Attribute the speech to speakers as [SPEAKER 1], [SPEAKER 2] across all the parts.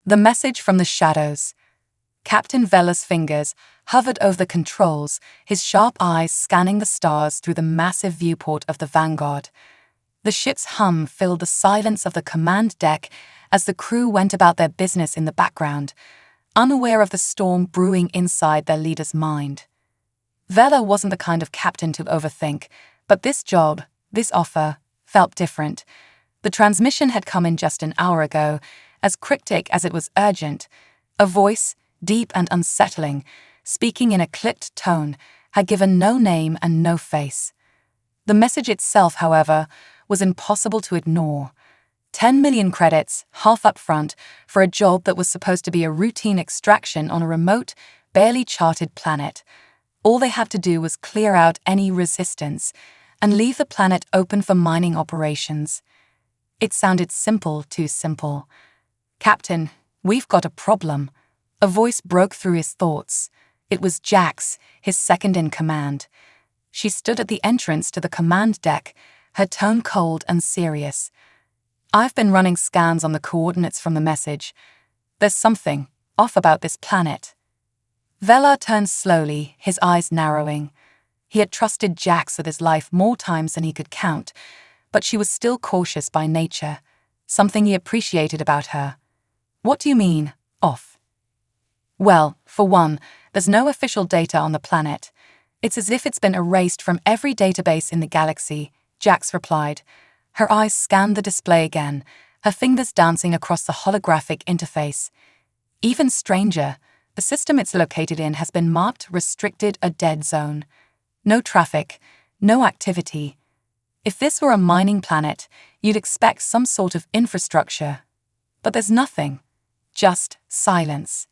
[SPEAKER 1] The message from the shadows. Captain Vela's fingers hovered over the controls, his sharp eyes scanning the stars through the massive viewport of the Vanguard. The ship's hum filled the silence of the command deck as the crew went about their business in the background, unaware of the storm brewing inside their leader's mind. Vela wasn't the kind of captain to overthink, but this job, this offer, felt different. The transmission had come in just an hour ago, as cryptic as it was urgent. A voice, deep and unsettling, speaking in a clipped tone, had given no name and no face. The message itself, however, was impossible to ignore. 10 million credits, half up front, for a job that was supposed to be a routine extraction on a remote, barely charted planet. All they had to do was clear out any resistance and leave the planet open for mining operations. It sounded simple, too simple. "Captain, we've got a problem." A voice broke through his thoughts. It was Jax, his second-in-command. She stood at the entrance to the command deck, her tone cold and serious. "I've been running scans on the coordinates from the message. There's something off about this planet." Vela turned slowly, his eyes narrowing. He had trusted Jax with his life more times than he could count, but she was still cautious by nature, something he appreciated about her. "What do you mean, off?" "Well, for one, there's no official data on the planet. It's as if it's been erased from every database in the galaxy," Jax replied. Her eyes scanned the display again, her fingers dancing across the holographic interface. "Even stranger, the system it's located in has been marked restricted a dead zone. No traffic, no activity. If this were a mining planet, you'd expect some sort of infrastructure. But there's nothing. Just silence."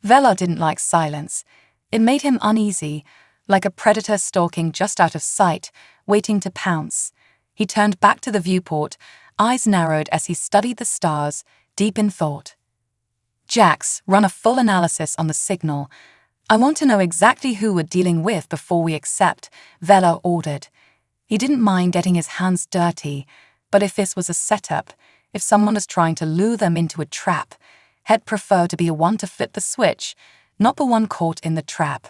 [SPEAKER 1] Vela didn't like silence. It made him uneasy, like a predator stalking just out of sight, waiting to pounce. He turned back to the viewport, eyes narrowed as he studied the stars, deep in thought. "Jax, run a full analysis on the signal. I want to know exactly who we're dealing with before we accept," Vela ordered. He didn't mind getting his hands dirty, but if this was a setup, if someone was trying to lure them into a trap, he'd prefer to be the one to flip the switch, not the one caught in the trap.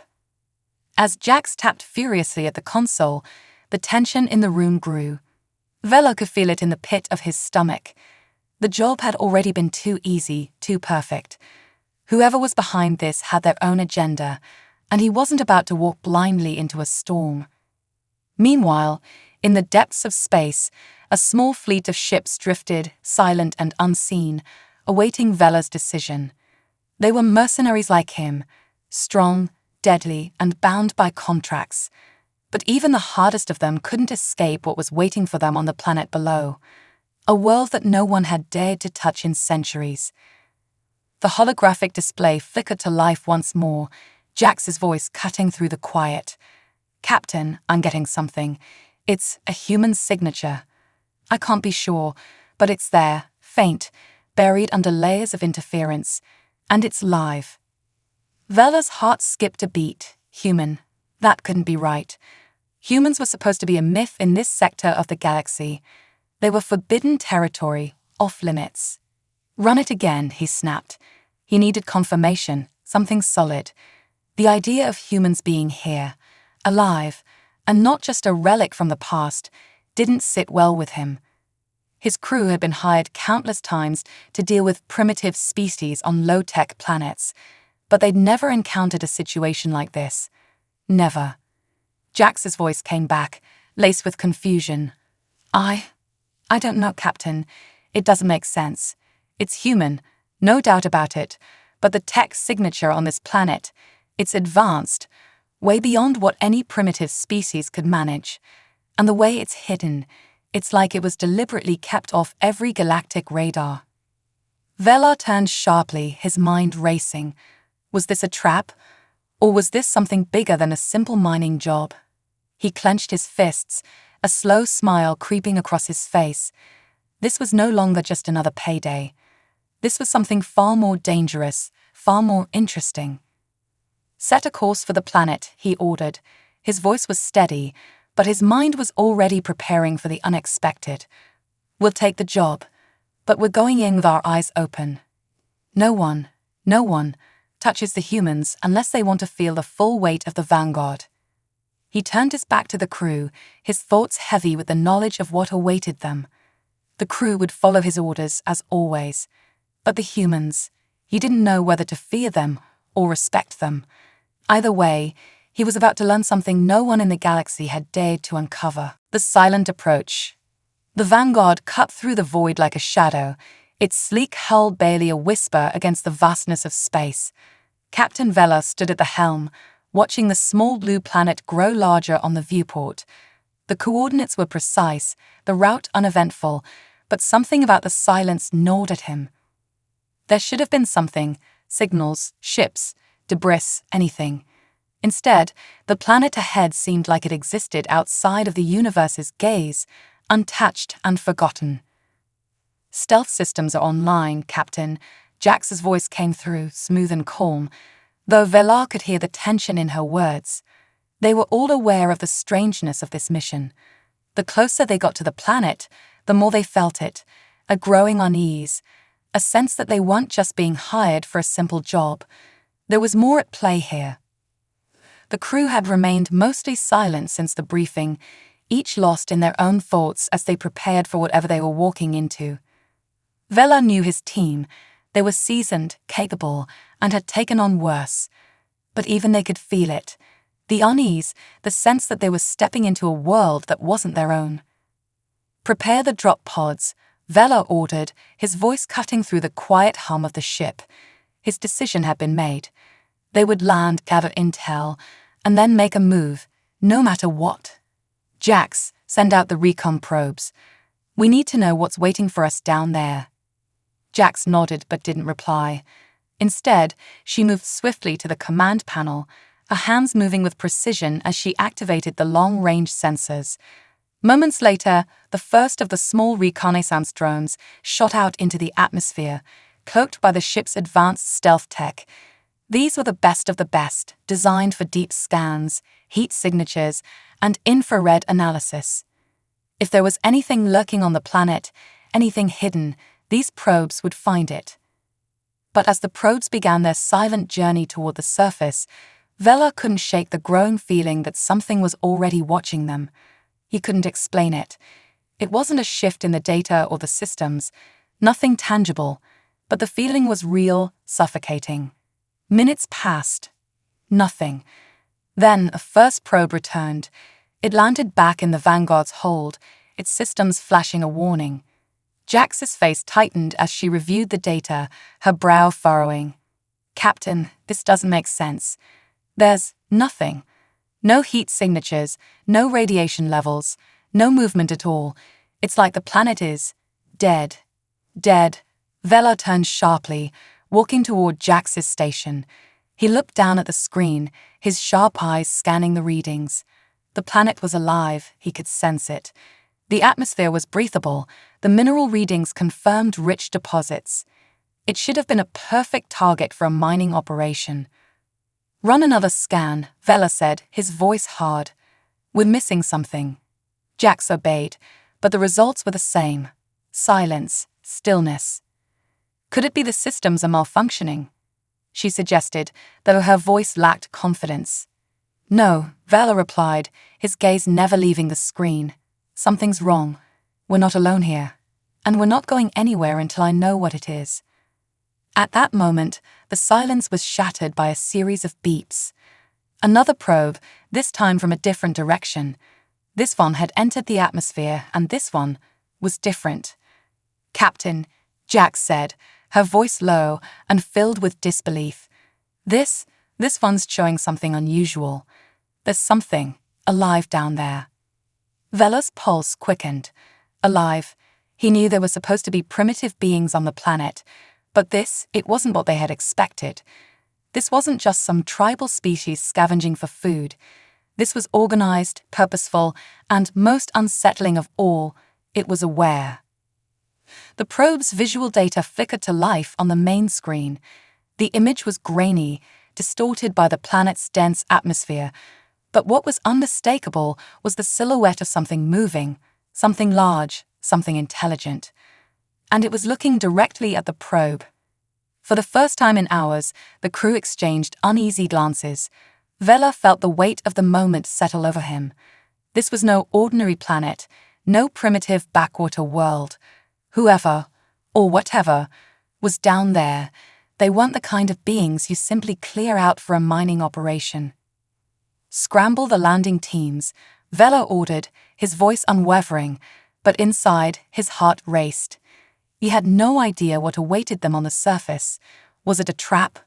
[SPEAKER 1] As Jax tapped furiously at the console, the tension in the room grew. Vela could feel it in the pit of his stomach. The job had already been too easy, too perfect. Whoever was behind this had their own agenda, and he wasn't about to walk blindly into a storm. Meanwhile, in the depths of space, a small fleet of ships drifted, silent and unseen, awaiting Vela's decision. They were mercenaries like him, strong, deadly, and bound by contracts. But even the hardest of them couldn't escape what was waiting for them on the planet below. A world that no one had dared to touch in centuries. The holographic display flickered to life once more, Jax's voice cutting through the quiet. "Captain, I'm getting something. It's a human signature. I can't be sure, but it's there, faint, buried under layers of interference, and it's live." Vela's heart skipped a beat. Human. That couldn't be right. Humans were supposed to be a myth in this sector of the galaxy. They were forbidden territory, off limits. "Run it again," he snapped. He needed confirmation, something solid. The idea of humans being here, alive, and not just a relic from the past, didn't sit well with him. His crew had been hired countless times to deal with primitive species on low-tech planets, but they'd never encountered a situation like this. Never. Jax's voice came back, laced with confusion. I don't know, Captain. It doesn't make sense. It's human, no doubt about it, but the tech signature on this planet, it's advanced, way beyond what any primitive species could manage. And the way it's hidden, it's like it was deliberately kept off every galactic radar. Vela turned sharply, his mind racing. Was this a trap? Or was this something bigger than a simple mining job? He clenched his fists, a slow smile creeping across his face. This was no longer just another payday. This was something far more dangerous, far more interesting. "Set a course for the planet," he ordered. His voice was steady, but his mind was already preparing for the unexpected. "We'll take the job, but we're going in with our eyes open." No one touches the humans unless they want to feel the full weight of the Vanguard. He turned his back to the crew, his thoughts heavy with the knowledge of what awaited them. The crew would follow his orders as always. But the humans, he didn't know whether to fear them or respect them. Either way, he was about to learn something no one in the galaxy had dared to uncover. The silent approach. The Vanguard cut through the void like a shadow, its sleek hull barely a whisper against the vastness of space. Captain Vela stood at the helm, watching the small blue planet grow larger on the viewport. The coordinates were precise, the route uneventful, but something about the silence gnawed at him. There should have been something, signals, ships, debris, anything. Instead, the planet ahead seemed like it existed outside of the universe's gaze, untouched and forgotten. "Stealth systems are online, Captain," Jax's voice came through, smooth and calm, though Vela could hear the tension in her words. They were all aware of the strangeness of this mission. The closer they got to the planet, the more they felt it, a growing unease, a sense that they weren't just being hired for a simple job. There was more at play here. The crew had remained mostly silent since the briefing, each lost in their own thoughts as they prepared for whatever they were walking into. Vela knew his team. They were seasoned, capable, and had taken on worse. But even they could feel it. The unease, the sense that they were stepping into a world that wasn't their own. "Prepare the drop pods," Vela ordered, his voice cutting through the quiet hum of the ship. His decision had been made. They would land, gather intel, and then make a move, no matter what. "Jax, send out the recon probes. We need to know what's waiting for us down there." Jax nodded but didn't reply. Instead, she moved swiftly to the command panel, her hands moving with precision as she activated the long-range sensors. Moments later, the first of the small reconnaissance drones shot out into the atmosphere, cloaked by the ship's advanced stealth tech. These were the best, designed for deep scans, heat signatures, and infrared analysis. If there was anything lurking on the planet, anything hidden, these probes would find it. But as the probes began their silent journey toward the surface, Vela couldn't shake the growing feeling that something was already watching them. He couldn't explain it. It wasn't a shift in the data or the systems, nothing tangible, but the feeling was real, suffocating. Minutes passed. Nothing. Then a first probe returned. It landed back in the Vanguard's hold, its systems flashing a warning. Jax's face tightened as she reviewed the data, her brow furrowing. "Captain, this doesn't make sense. There's nothing. No heat signatures, no radiation levels, no movement at all. It's like the planet is dead. Dead." Vela turned sharply, walking toward Jax's station. He looked down at the screen, his sharp eyes scanning the readings. The planet was alive, he could sense it. The atmosphere was breathable, the mineral readings confirmed rich deposits. It should have been a perfect target for a mining operation. "Run another scan," Vela said, his voice hard. "We're missing something." Jax obeyed, but the results were the same. Silence, stillness. "Could it be the systems are malfunctioning?" she suggested, though her voice lacked confidence. "No," Vela replied, his gaze never leaving the screen. "Something's wrong. We're not alone here. And we're not going anywhere until I know what it is." At that moment, the silence was shattered by a series of beeps. Another probe, this time from a different direction. This one had entered the atmosphere, and this one was different. "Captain," Jax said, her voice low and filled with disbelief. This one's showing something unusual. There's something alive down there." Vela's pulse quickened. Alive. He knew there were supposed to be primitive beings on the planet, but it wasn't what they had expected. This wasn't just some tribal species scavenging for food. This was organized, purposeful, and most unsettling of all, it was aware. The probe's visual data flickered to life on the main screen. The image was grainy, distorted by the planet's dense atmosphere, but what was unmistakable was the silhouette of something moving, something large, something intelligent. And it was looking directly at the probe. For the first time in hours, the crew exchanged uneasy glances. Vela felt the weight of the moment settle over him. This was no ordinary planet, no primitive backwater world. Whoever, or whatever, was down there. They weren't the kind of beings you simply clear out for a mining operation. "Scramble the landing teams," Vela ordered, his voice unwavering, but inside his heart raced. He had no idea what awaited them on the surface. Was it a trap,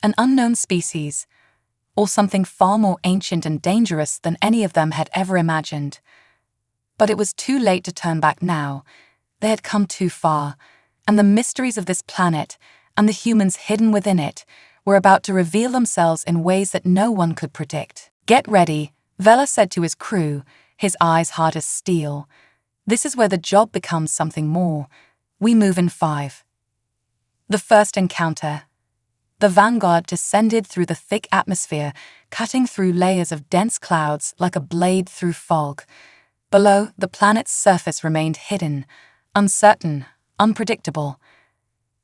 [SPEAKER 1] an unknown species, or something far more ancient and dangerous than any of them had ever imagined? But it was too late to turn back now. They had come too far, and the mysteries of this planet, and the humans hidden within it, were about to reveal themselves in ways that no one could predict. "Get ready," Vela said to his crew, his eyes hard as steel. "This is where the job becomes something more. We move in 5. The first encounter. The Vanguard descended through the thick atmosphere, cutting through layers of dense clouds like a blade through fog. Below, the planet's surface remained hidden, uncertain, unpredictable.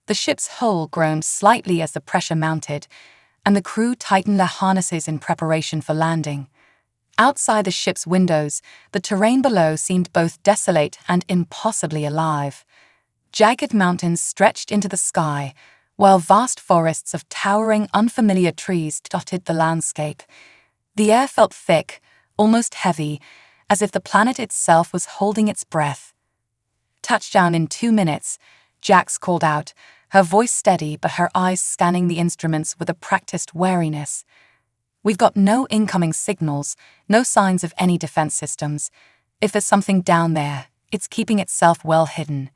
[SPEAKER 1] The ship's hull groaned slightly as the pressure mounted, and the crew tightened their harnesses in preparation for landing. Outside the ship's windows, the terrain below seemed both desolate and impossibly alive. Jagged mountains stretched into the sky, while vast forests of towering, unfamiliar trees dotted the landscape. The air felt thick, almost heavy, as if the planet itself was holding its breath. "Touchdown in 2 minutes," Jax called out, her voice steady but her eyes scanning the instruments with a practiced wariness. "We've got no incoming signals, no signs of any defense systems. If there's something down there, it's keeping itself well hidden."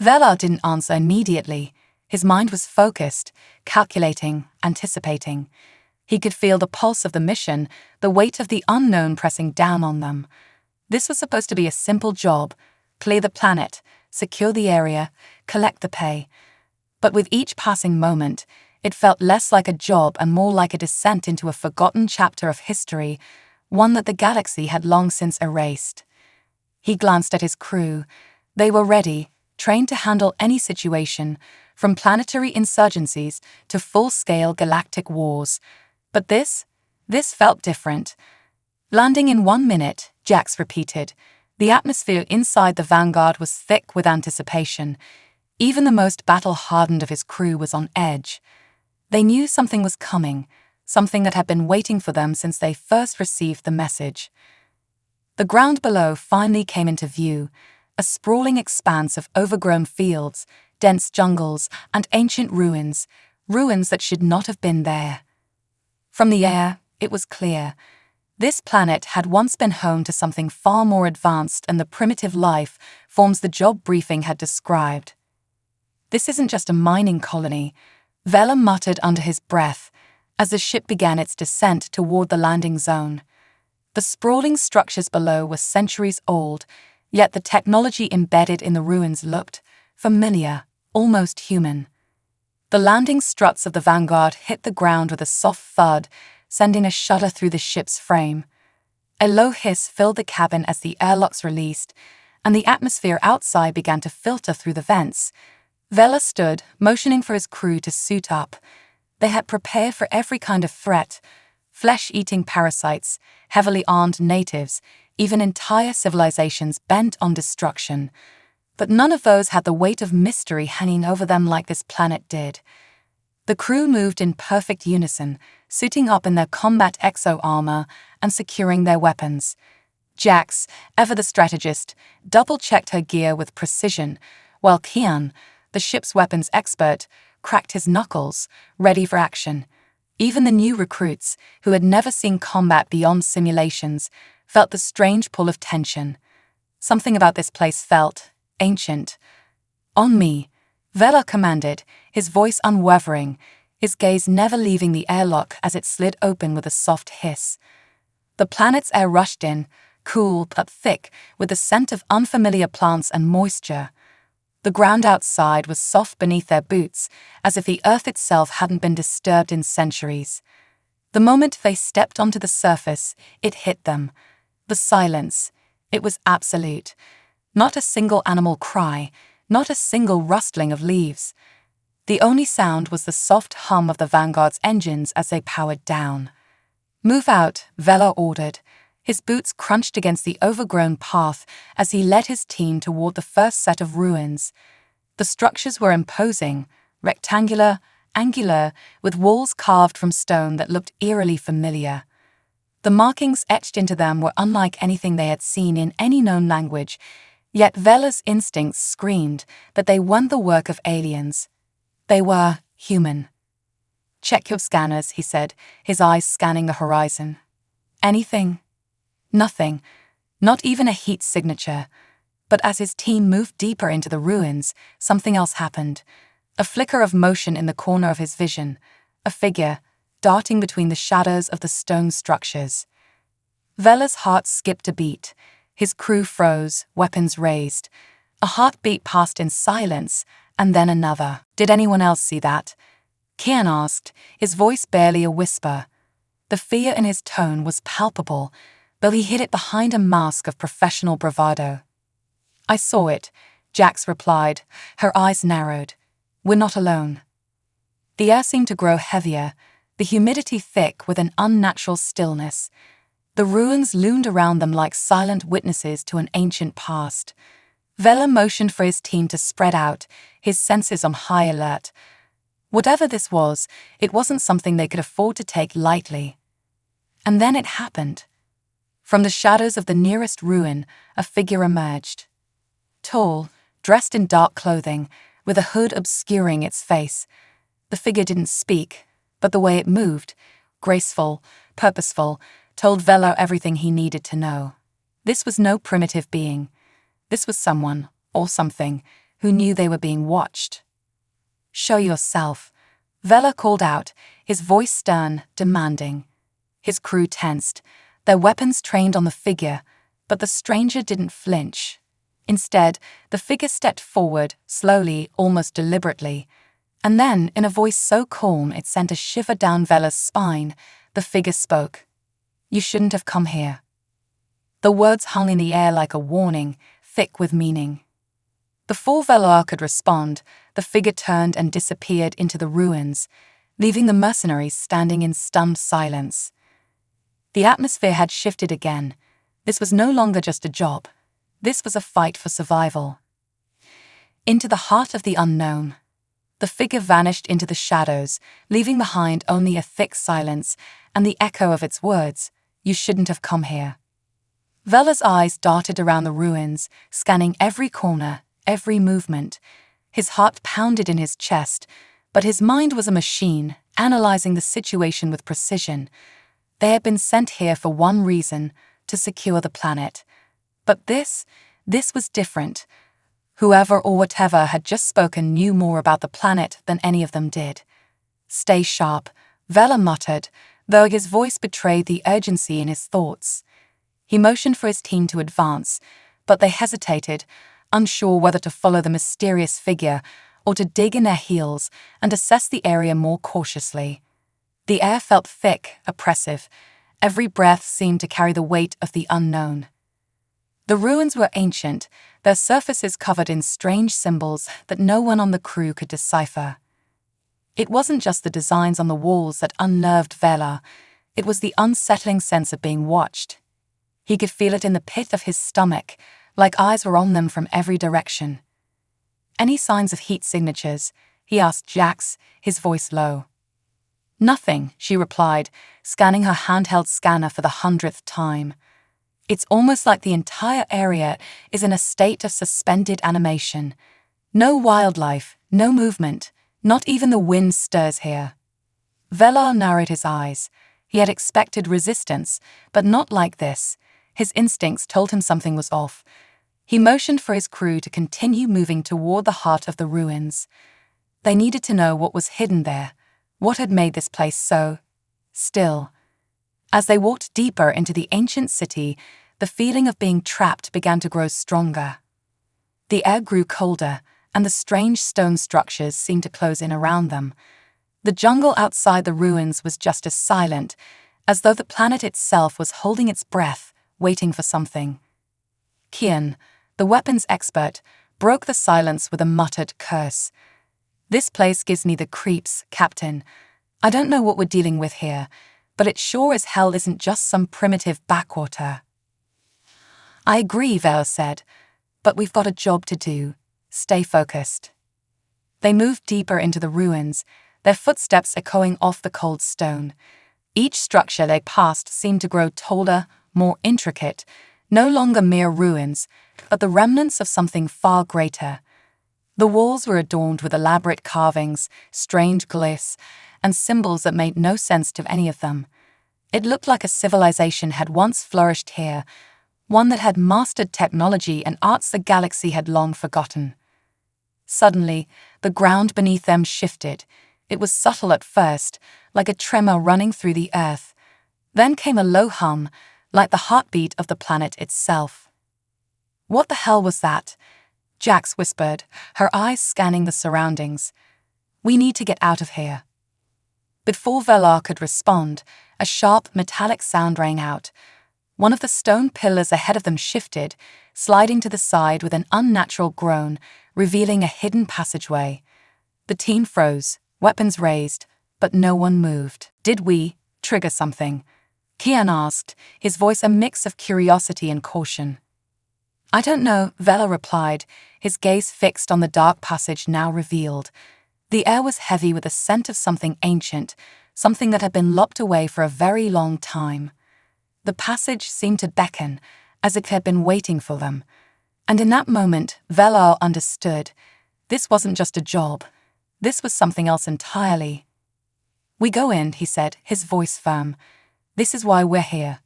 [SPEAKER 1] Vela didn't answer immediately. His mind was focused, calculating, anticipating. He could feel the pulse of the mission, the weight of the unknown pressing down on them. This was supposed to be a simple job: clear the planet, secure the area, collect the pay. But with each passing moment, it felt less like a job and more like a descent into a forgotten chapter of history, one that the galaxy had long since erased. He glanced at his crew. They were ready, trained to handle any situation, from planetary insurgencies to full-scale galactic wars. But this felt different. "Landing in 1 minute," Jax repeated. The atmosphere inside the Vanguard was thick with anticipation. Even the most battle-hardened of his crew was on edge. They knew something was coming, something that had been waiting for them since they first received the message. The ground below finally came into view, a sprawling expanse of overgrown fields, dense jungles, and ancient ruins that should not have been there. From the air, it was clear. This planet had once been home to something far more advanced than the primitive life forms the job briefing had described. "This isn't just a mining colony," Vela muttered under his breath as the ship began its descent toward the landing zone. The sprawling structures below were centuries old, yet the technology embedded in the ruins looked familiar, almost human. The landing struts of the Vanguard hit the ground with a soft thud, sending a shudder through the ship's frame. A low hiss filled the cabin as the airlocks released, and the atmosphere outside began to filter through the vents. Vela stood, motioning for his crew to suit up. They had prepared for every kind of threat: flesh-eating parasites, heavily armed natives, even entire civilizations bent on destruction. But none of those had the weight of mystery hanging over them like this planet did. The crew moved in perfect unison, suiting up in their combat exo-armor and securing their weapons. Jax, ever the strategist, double-checked her gear with precision, while Kian, the ship's weapons expert, cracked his knuckles, ready for action. Even the new recruits, who had never seen combat beyond simulations, felt the strange pull of tension. Something about this place felt ancient. "On me," Vela commanded, his voice unwavering, his gaze never leaving the airlock as it slid open with a soft hiss. The planet's air rushed in, cool but thick, with the scent of unfamiliar plants and moisture. The ground outside was soft beneath their boots, as if the earth itself hadn't been disturbed in centuries. The moment they stepped onto the surface, it hit them. The silence. It was absolute. Not a single animal cry, not a single rustling of leaves. The only sound was the soft hum of the Vanguard's engines as they powered down. "Move out," Vela ordered. His boots crunched against the overgrown path as he led his team toward the first set of ruins. The structures were imposing, rectangular, angular, with walls carved from stone that looked eerily familiar. The markings etched into them were unlike anything they had seen in any known language, yet Vela's instincts screamed that they weren't the work of aliens. They were human. "Check your scanners," he said, his eyes scanning the horizon. "Anything?" Nothing, not even a heat signature. But as his team moved deeper into the ruins, something else happened. A flicker of motion in the corner of his vision, a figure, darting between the shadows of the stone structures. Vela's heart skipped a beat. His crew froze, weapons raised. A heartbeat passed in silence, and then another. "Did anyone else see that?" Kian asked, his voice barely a whisper. The fear in his tone was palpable, though he hid it behind a mask of professional bravado. "I saw it," Jax replied, her eyes narrowed. "We're not alone." The air seemed to grow heavier, the humidity thick with an unnatural stillness. The ruins loomed around them like silent witnesses to an ancient past. Vela motioned for his team to spread out, his senses on high alert. Whatever this was, it wasn't something they could afford to take lightly. And then it happened. From the shadows of the nearest ruin, a figure emerged. Tall, dressed in dark clothing, with a hood obscuring its face. The figure didn't speak, but the way it moved, graceful, purposeful, told Vela everything he needed to know. This was no primitive being. This was someone, or something, who knew they were being watched. "Show yourself," Vela called out, his voice stern, demanding. His crew tensed, their weapons trained on the figure, but the stranger didn't flinch. Instead, the figure stepped forward, slowly, almost deliberately. And then, in a voice so calm it sent a shiver down Vela's spine, the figure spoke. "You shouldn't have come here." The words hung in the air like a warning, thick with meaning. Before Vela could respond, the figure turned and disappeared into the ruins, leaving the mercenaries standing in stunned silence. The atmosphere had shifted again. This was no longer just a job. This was a fight for survival. Into the heart of the unknown. The figure vanished into the shadows, leaving behind only a thick silence and the echo of its words, "You shouldn't have come here." Vela's eyes darted around the ruins, scanning every corner, every movement. His heart pounded in his chest, but his mind was a machine, analyzing the situation with precision. They had been sent here for one reason, to secure the planet. But this was different. Whoever or whatever had just spoken knew more about the planet than any of them did. "Stay sharp," Vela muttered, though his voice betrayed the urgency in his thoughts. He motioned for his team to advance, but they hesitated, unsure whether to follow the mysterious figure or to dig in their heels and assess the area more cautiously. The air felt thick, oppressive. Every breath seemed to carry the weight of the unknown. The ruins were ancient, their surfaces covered in strange symbols that no one on the crew could decipher. It wasn't just the designs on the walls that unnerved Vela, it was the unsettling sense of being watched. He could feel it in the pit of his stomach, like eyes were on them from every direction. "Any signs of heat signatures?" he asked Jax, his voice low. "Nothing," she replied, scanning her handheld scanner for the 100th time. "It's almost like the entire area is in a state of suspended animation. No wildlife, no movement, not even the wind stirs here." Vela narrowed his eyes. He had expected resistance, but not like this. His instincts told him something was off. He motioned for his crew to continue moving toward the heart of the ruins. They needed to know what was hidden there, what had made this place so still. As they walked deeper into the ancient city, the feeling of being trapped began to grow stronger. The air grew colder, and the strange stone structures seemed to close in around them. The jungle outside the ruins was just as silent, as though the planet itself was holding its breath, waiting for something. Kian, the weapons expert, broke the silence with a muttered curse. This place gives me the creeps, Captain. I don't know what we're dealing with here, but it sure as hell isn't just some primitive backwater. I agree, Vel said, but we've got a job to do. Stay focused. They moved deeper into the ruins, their footsteps echoing off the cold stone. Each structure they passed seemed to grow taller, more intricate, no longer mere ruins, but the remnants of something far greater. The walls were adorned with elaborate carvings, strange glyphs, and symbols that made no sense to any of them. It looked like a civilization had once flourished here, one that had mastered technology and arts the galaxy had long forgotten. Suddenly, the ground beneath them shifted. It was subtle at first, like a tremor running through the earth. Then came a low hum, like the heartbeat of the planet itself. What the hell was that? Jax whispered, her eyes scanning the surroundings. We need to get out of here. Before Velar could respond, a sharp metallic sound rang out. One of the stone pillars ahead of them shifted, sliding to the side with an unnatural groan, revealing a hidden passageway. The team froze, weapons raised, but no one moved. Did we trigger something? Kian asked, his voice a mix of curiosity and caution. I don't know, Vela replied, his gaze fixed on the dark passage now revealed. The air was heavy with the scent of something ancient, something that had been locked away for a very long time. The passage seemed to beckon, as if it had been waiting for them. And in that moment, Velar understood. This wasn't just a job. This was something else entirely. We go in, he said, his voice firm. This is why we're here.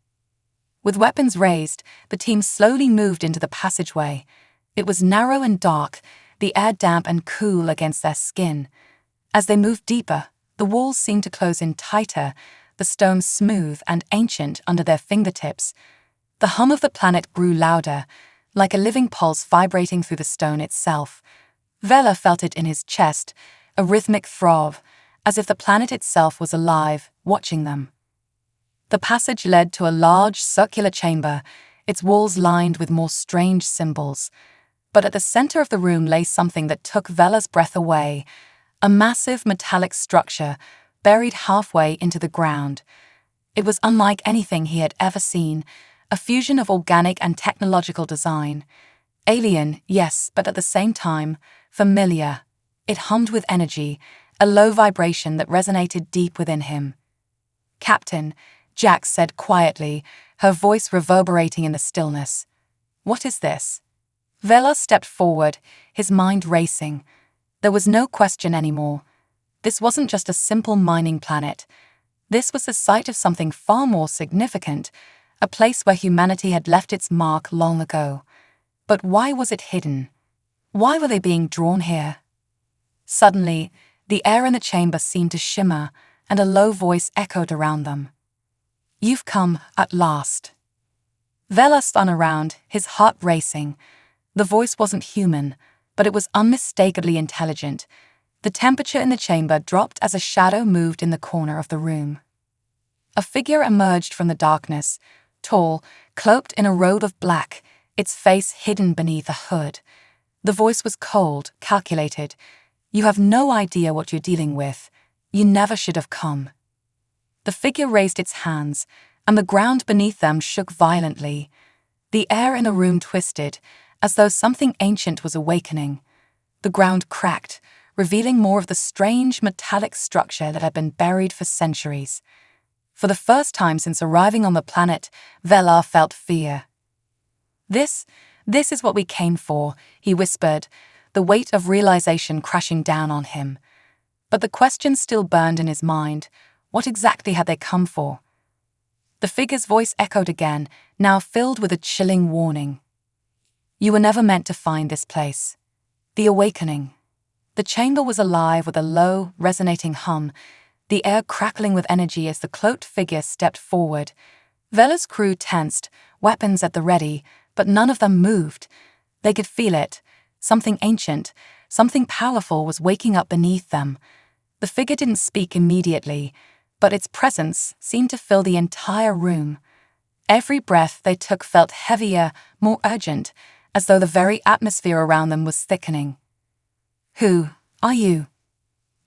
[SPEAKER 1] With weapons raised, the team slowly moved into the passageway. It was narrow and dark, the air damp and cool against their skin. As they moved deeper, the walls seemed to close in tighter, the stones smooth and ancient under their fingertips. The hum of the planet grew louder, like a living pulse vibrating through the stone itself. Vela felt it in his chest, a rhythmic throb, as if the planet itself was alive, watching them. The passage led to a large, circular chamber, its walls lined with more strange symbols. But at the center of the room lay something that took Vela's breath away, a massive metallic structure buried halfway into the ground. It was unlike anything he had ever seen, a fusion of organic and technological design. Alien, yes, but at the same time, familiar. It hummed with energy, a low vibration that resonated deep within him. Captain, Jax said quietly, her voice reverberating in the stillness. What is this? Vela stepped forward, his mind racing. There was no question anymore. This wasn't just a simple mining planet. This was the site of something far more significant, a place where humanity had left its mark long ago. But why was it hidden? Why were they being drawn here? Suddenly, the air in the chamber seemed to shimmer, and a low voice echoed around them. You've come, at last. Vela spun around, his heart racing. The voice wasn't human, but it was unmistakably intelligent. The temperature in the chamber dropped as a shadow moved in the corner of the room. A figure emerged from the darkness, tall, cloaked in a robe of black, its face hidden beneath a hood. The voice was cold, calculated. You have no idea what you're dealing with. You never should have come. The figure raised its hands, and the ground beneath them shook violently. The air in the room twisted, as though something ancient was awakening. The ground cracked, revealing more of the strange metallic structure that had been buried for centuries. For the first time since arriving on the planet, Velar felt fear. This is what we came for, he whispered, the weight of realization crashing down on him. But the question still burned in his mind. What exactly had they come for? The figure's voice echoed again, now filled with a chilling warning. You were never meant to find this place. The awakening. The chamber was alive with a low, resonating hum, the air crackling with energy as the cloaked figure stepped forward. Vela's crew tensed, weapons at the ready, but none of them moved. They could feel it. Something ancient, something powerful was waking up beneath them. The figure didn't speak immediately, but its presence seemed to fill the entire room. Every breath they took felt heavier, more urgent, as though the very atmosphere around them was thickening. Who are you?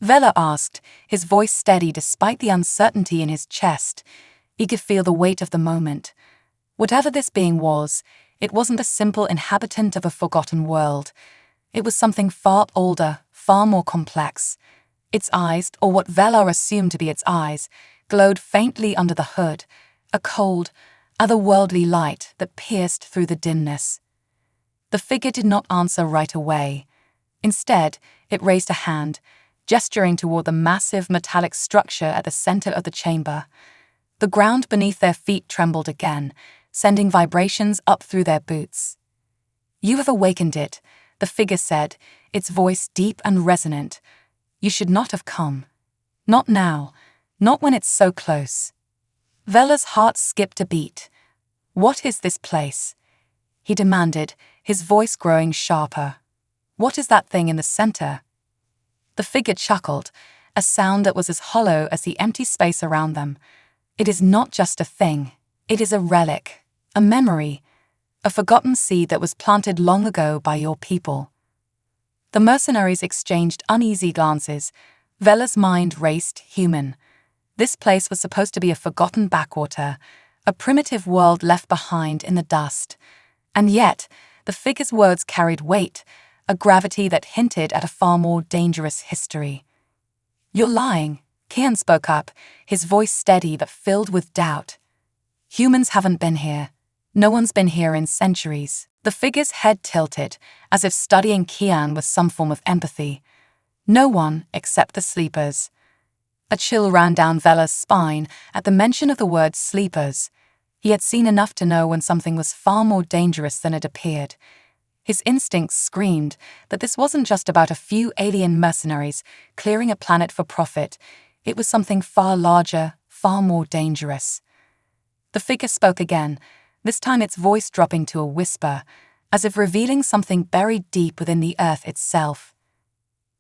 [SPEAKER 1] Vela asked, his voice steady despite the uncertainty in his chest. He could feel the weight of the moment. Whatever this being was, it wasn't a simple inhabitant of a forgotten world. It was something far older, far more complex. Its eyes, or what Vela assumed to be its eyes, glowed faintly under the hood, a cold, otherworldly light that pierced through the dimness. The figure did not answer right away. Instead, it raised a hand, gesturing toward the massive metallic structure at the center of the chamber. The ground beneath their feet trembled again, sending vibrations up through their boots. "You have awakened it," the figure said, its voice deep and resonant. "You should not have come. Not now, not when it's so close." Vela's heart skipped a beat. "What is this place?" he demanded, his voice growing sharper. "What is that thing in the center?" The figure chuckled, a sound that was as hollow as the empty space around them. "It is not just a thing. It is a relic, a memory, a forgotten seed that was planted long ago by your people." The mercenaries exchanged uneasy glances. Vela's mind raced. Human. This place was supposed to be a forgotten backwater, a primitive world left behind in the dust. And yet, the figure's words carried weight, a gravity that hinted at a far more dangerous history. "You're lying," Kian spoke up, his voice steady but filled with doubt. "Humans haven't been here. No one's been here in centuries." The figure's head tilted, as if studying Kian with some form of empathy. "No one except the sleepers." A chill ran down Vela's spine at the mention of the word sleepers. He had seen enough to know when something was far more dangerous than it appeared. His instincts screamed that this wasn't just about a few alien mercenaries clearing a planet for profit. It was something far larger, far more dangerous. The figure spoke again, this time its voice dropping to a whisper, as if revealing something buried deep within the earth itself.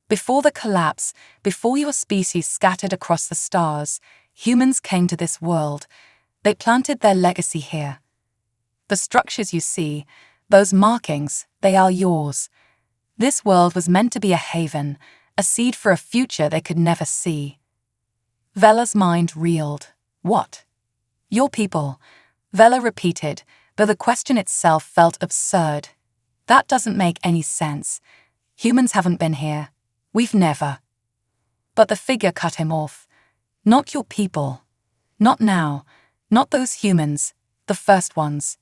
[SPEAKER 1] "Before the collapse, before your species scattered across the stars, humans came to this world. They planted their legacy here. The structures you see, those markings, they are yours. This world was meant to be a haven, a seed for a future they could never see." Vela's mind reeled. "What?" "Your people," Vela repeated, though the question itself felt absurd. "That doesn't make any sense. Humans haven't been here. We've never." But the figure cut him off. "Not your people. Not now. Not those humans, the first ones."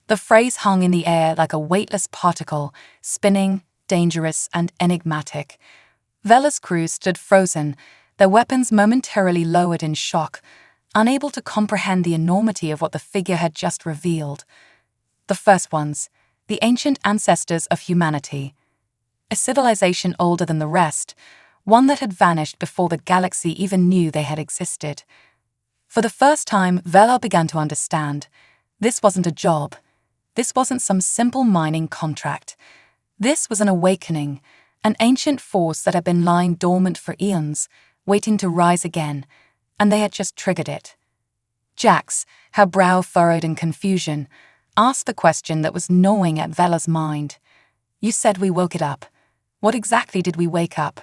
[SPEAKER 1] The phrase hung in the air like a weightless particle, spinning, dangerous, and enigmatic. Vela's crew stood frozen, their weapons momentarily lowered in shock, unable to comprehend the enormity of what the figure had just revealed. The first ones, the ancient ancestors of humanity. A civilization older than the rest, one that had vanished before the galaxy even knew they had existed. For the first time, Vela began to understand. This wasn't a job. This wasn't some simple mining contract. This was an awakening, an ancient force that had been lying dormant for eons, waiting to rise again, and they had just triggered it. Jax, her brow furrowed in confusion, asked the question that was gnawing at Vela's mind. "You said we woke it up. What exactly did we wake up?"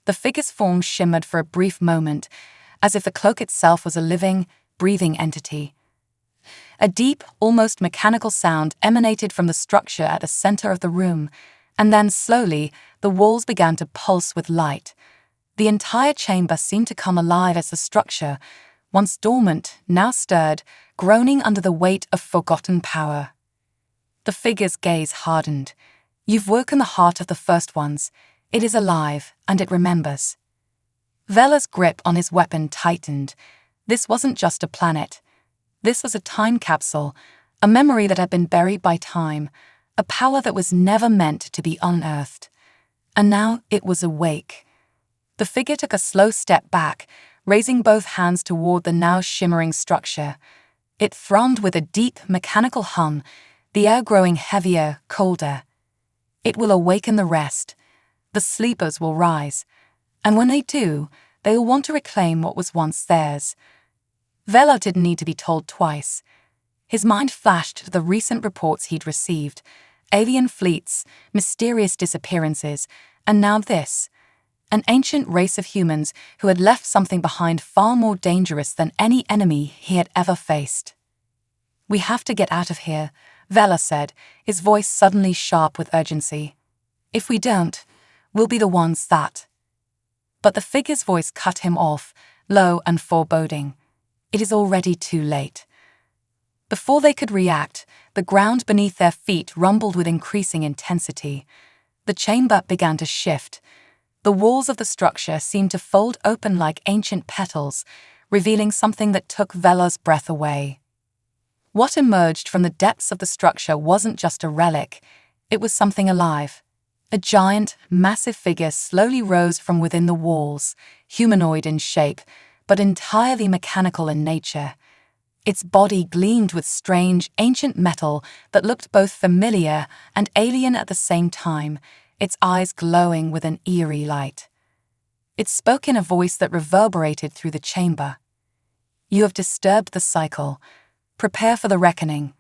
[SPEAKER 1] The figure's form shimmered for a brief moment, as if the cloak itself was a living, breathing entity. A deep, almost mechanical sound emanated from the structure at the center of the room, and then slowly the walls began to pulse with light. The entire chamber seemed to come alive as the structure, once dormant, now stirred, groaning under the weight of forgotten power. The figure's gaze hardened. "You've woken the heart of the first ones. It is alive, and it remembers." Vela's grip on his weapon tightened. This wasn't just a planet. This was a time capsule, a memory that had been buried by time, a power that was never meant to be unearthed. And now it was awake. The figure took a slow step back, raising both hands toward the now shimmering structure. It thrummed with a deep, mechanical hum, the air growing heavier, colder. "It will awaken the rest. The sleepers will rise. And when they do, they will want to reclaim what was once theirs." Vela didn't need to be told twice. His mind flashed to the recent reports he'd received. Alien fleets, mysterious disappearances, and now this. An ancient race of humans who had left something behind far more dangerous than any enemy he had ever faced. "We have to get out of here," Vela said, his voice suddenly sharp with urgency. "If we don't, we'll be the ones that—" But the figure's voice cut him off, low and foreboding. "It is already too late." Before they could react, the ground beneath their feet rumbled with increasing intensity. The chamber began to shift. The walls of the structure seemed to fold open like ancient petals, revealing something that took Vela's breath away. What emerged from the depths of the structure wasn't just a relic, it was something alive. A giant, massive figure slowly rose from within the walls, humanoid in shape, but entirely mechanical in nature. Its body gleamed with strange, ancient metal that looked both familiar and alien at the same time, its eyes glowing with an eerie light. It spoke in a voice that reverberated through the chamber. "You have disturbed the cycle. Prepare for the reckoning."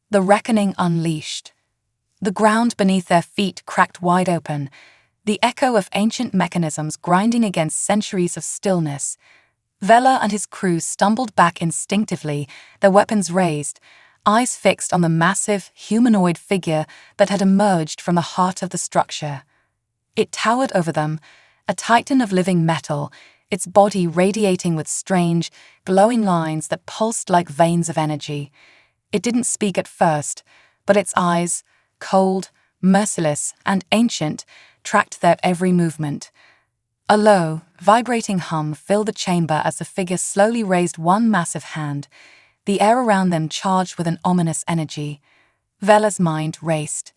[SPEAKER 1] The reckoning unleashed. The ground beneath their feet cracked wide open, the echo of ancient mechanisms grinding against centuries of stillness. Vela and his crew stumbled back instinctively, their weapons raised, eyes fixed on the massive, humanoid figure that had emerged from the heart of the structure. It towered over them, a titan of living metal, its body radiating with strange, glowing lines that pulsed like veins of energy. It didn't speak at first, but its eyes, cold, merciless, and ancient, tracked their every movement. A low, vibrating hum filled the chamber as the figure slowly raised one massive hand, the air around them charged with an ominous energy. Vela's mind raced.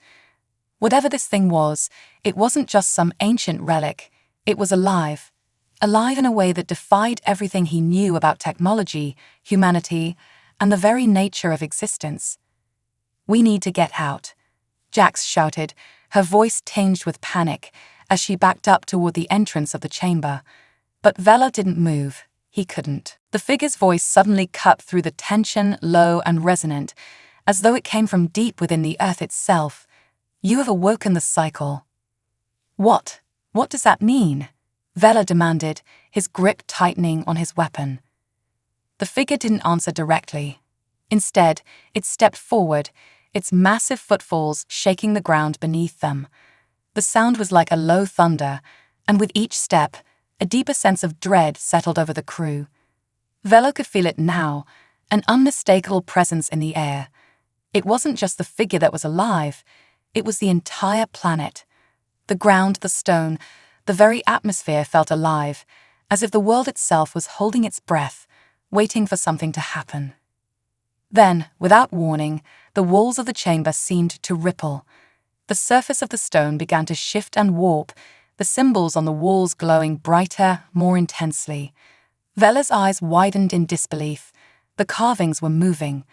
[SPEAKER 1] Whatever this thing was, it wasn't just some ancient relic, it was alive. Alive in a way that defied everything he knew about technology, humanity, and the very nature of existence. "We need to get out," Jax shouted, her voice tinged with panic, as she backed up toward the entrance of the chamber. But Vela didn't move. He couldn't. The figure's voice suddenly cut through the tension, low and resonant, as though it came from deep within the earth itself. "You have awoken the cycle." "What? What does that mean?" Vela demanded, his grip tightening on his weapon. The figure didn't answer directly. Instead, it stepped forward, its massive footfalls shaking the ground beneath them. The sound was like a low thunder, and with each step, a deeper sense of dread settled over the crew. Vela could feel it now, an unmistakable presence in the air. It wasn't just the figure that was alive, it was the entire planet. The ground, the stone, the very atmosphere felt alive, as if the world itself was holding its breath, waiting for something to happen. Then, without warning, the walls of the chamber seemed to ripple. The surface of the stone began to shift and warp, the symbols on the walls glowing brighter, more intensely. Vela's eyes widened in disbelief. The carvings were moving.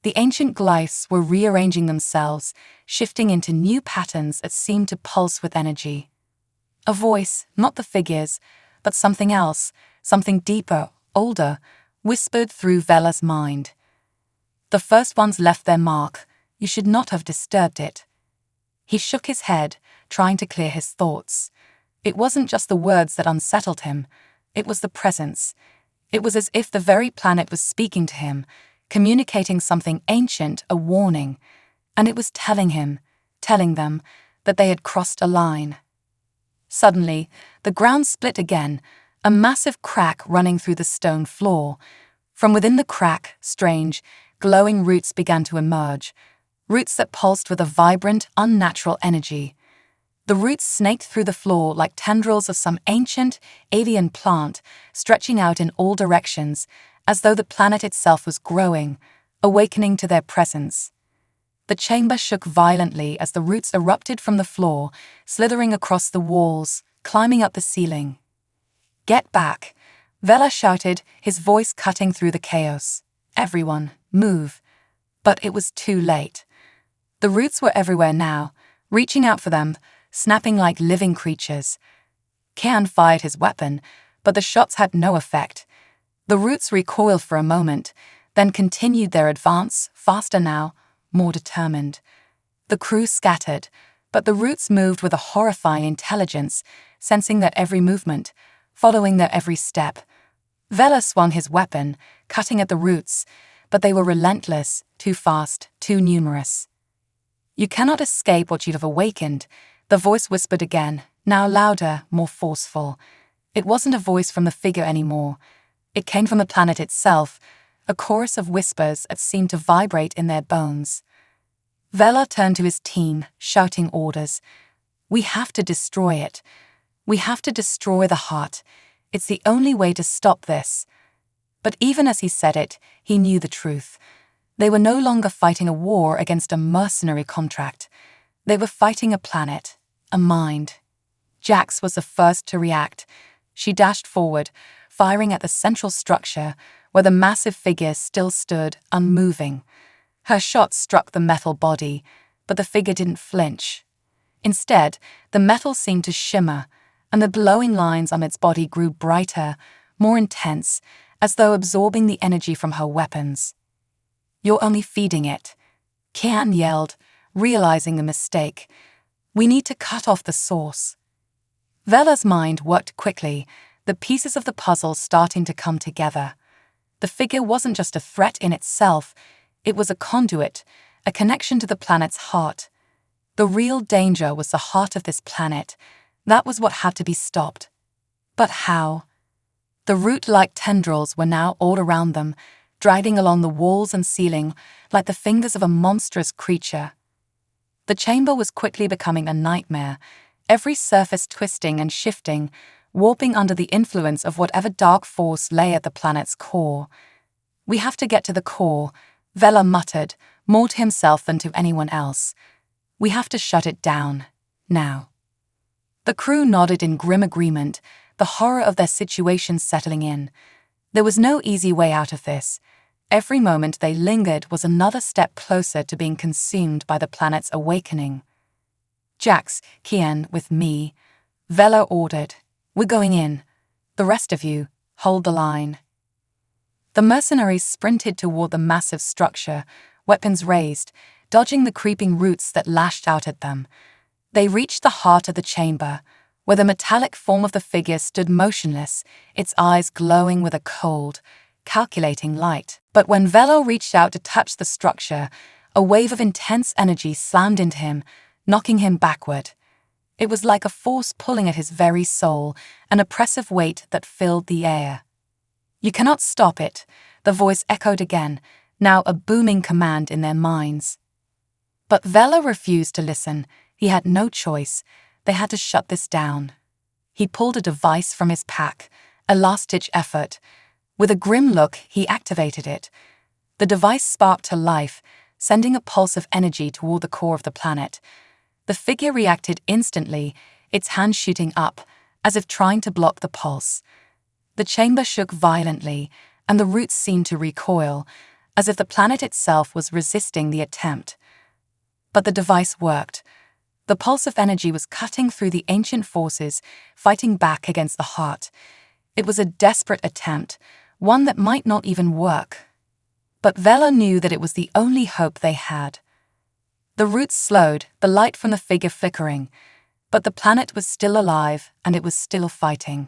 [SPEAKER 1] The ancient glyphs were rearranging themselves, shifting into new patterns that seemed to pulse with energy. A voice, not the figures, but something else, something deeper, older, whispered through Vela's mind. "The first ones left their mark. You should not have disturbed it." He shook his head, trying to clear his thoughts. It wasn't just the words that unsettled him, it was the presence. It was as if the very planet was speaking to him, communicating something ancient, a warning. And it was telling them, that they had crossed a line. Suddenly, the ground split again, a massive crack running through the stone floor. From within the crack, strange, glowing roots began to emerge, roots that pulsed with a vibrant, unnatural energy. The roots snaked through the floor like tendrils of some ancient, alien plant, stretching out in all directions, as though the planet itself was growing, awakening to their presence. The chamber shook violently as the roots erupted from the floor, slithering across the walls, climbing up the ceiling. "Get back!" Vela shouted, his voice cutting through the chaos. "Everyone, move!" But it was too late. The roots were everywhere now, reaching out for them, snapping like living creatures. Kian fired his weapon, but the shots had no effect. The roots recoiled for a moment, then continued their advance, faster now, more determined. The crew scattered, But the roots moved with a horrifying intelligence, sensing their every movement, following their every step. Vela swung his weapon, cutting at the roots, but they were relentless, too fast, too numerous. "You cannot escape what you have awakened," the voice whispered again, now louder, more forceful. It wasn't a voice from the figure anymore. It came from the planet itself, a chorus of whispers that seemed to vibrate in their bones. Vela turned to his team, shouting orders. "We have to destroy it. We have to destroy the heart. It's the only way to stop this." But even as he said it, he knew the truth. They were no longer fighting a war against a mercenary contract. They were fighting a planet, a mind. Jax was the first to react. She dashed forward, firing at the central structure, where the massive figure still stood, unmoving. Her shot struck the metal body, but the figure didn't flinch. Instead, the metal seemed to shimmer, and the glowing lines on its body grew brighter, more intense, as though absorbing the energy from her weapons. "You're only feeding it," Kian yelled, realizing the mistake. "We need to cut off the source." Vela's mind worked quickly, the pieces of the puzzle starting to come together. The figure wasn't just a threat in itself, it was a conduit, a connection to the planet's heart. The real danger was the heart of this planet. That was what had to be stopped. But how? The root-like tendrils were now all around them, dragging along the walls and ceiling like the fingers of a monstrous creature. The chamber was quickly becoming a nightmare, every surface twisting and shifting, warping under the influence of whatever dark force lay at the planet's core. "We have to get to the core," Vela muttered, more to himself than to anyone else. "We have to shut it down, now." The crew nodded in grim agreement, the horror of their situation settling in. There was no easy way out of this. Every moment they lingered was another step closer to being consumed by the planet's awakening. "Jax, Kian, with me," Vela ordered. "We're going in. The rest of you, hold the line." The mercenaries sprinted toward the massive structure, weapons raised, dodging the creeping roots that lashed out at them. They reached the heart of the chamber, where the metallic form of the figure stood motionless, its eyes glowing with a cold, calculating light. But when Velo reached out to touch the structure, a wave of intense energy slammed into him, knocking him backward. It was like a force pulling at his very soul, an oppressive weight that filled the air. "You cannot stop it," the voice echoed again, now a booming command in their minds. But Vela refused to listen. He had no choice. They had to shut this down. He pulled a device from his pack, a last-ditch effort. With a grim look, he activated it. The device sparked to life, sending a pulse of energy toward the core of the planet. The figure reacted instantly, its hand shooting up, as if trying to block the pulse. The chamber shook violently, and the roots seemed to recoil, as if the planet itself was resisting the attempt. But the device worked. The pulse of energy was cutting through the ancient forces, fighting back against the heart. It was a desperate attempt, one that might not even work. But Vela knew that it was the only hope they had. The roots slowed, the light from the figure flickering. But the planet was still alive, and it was still fighting.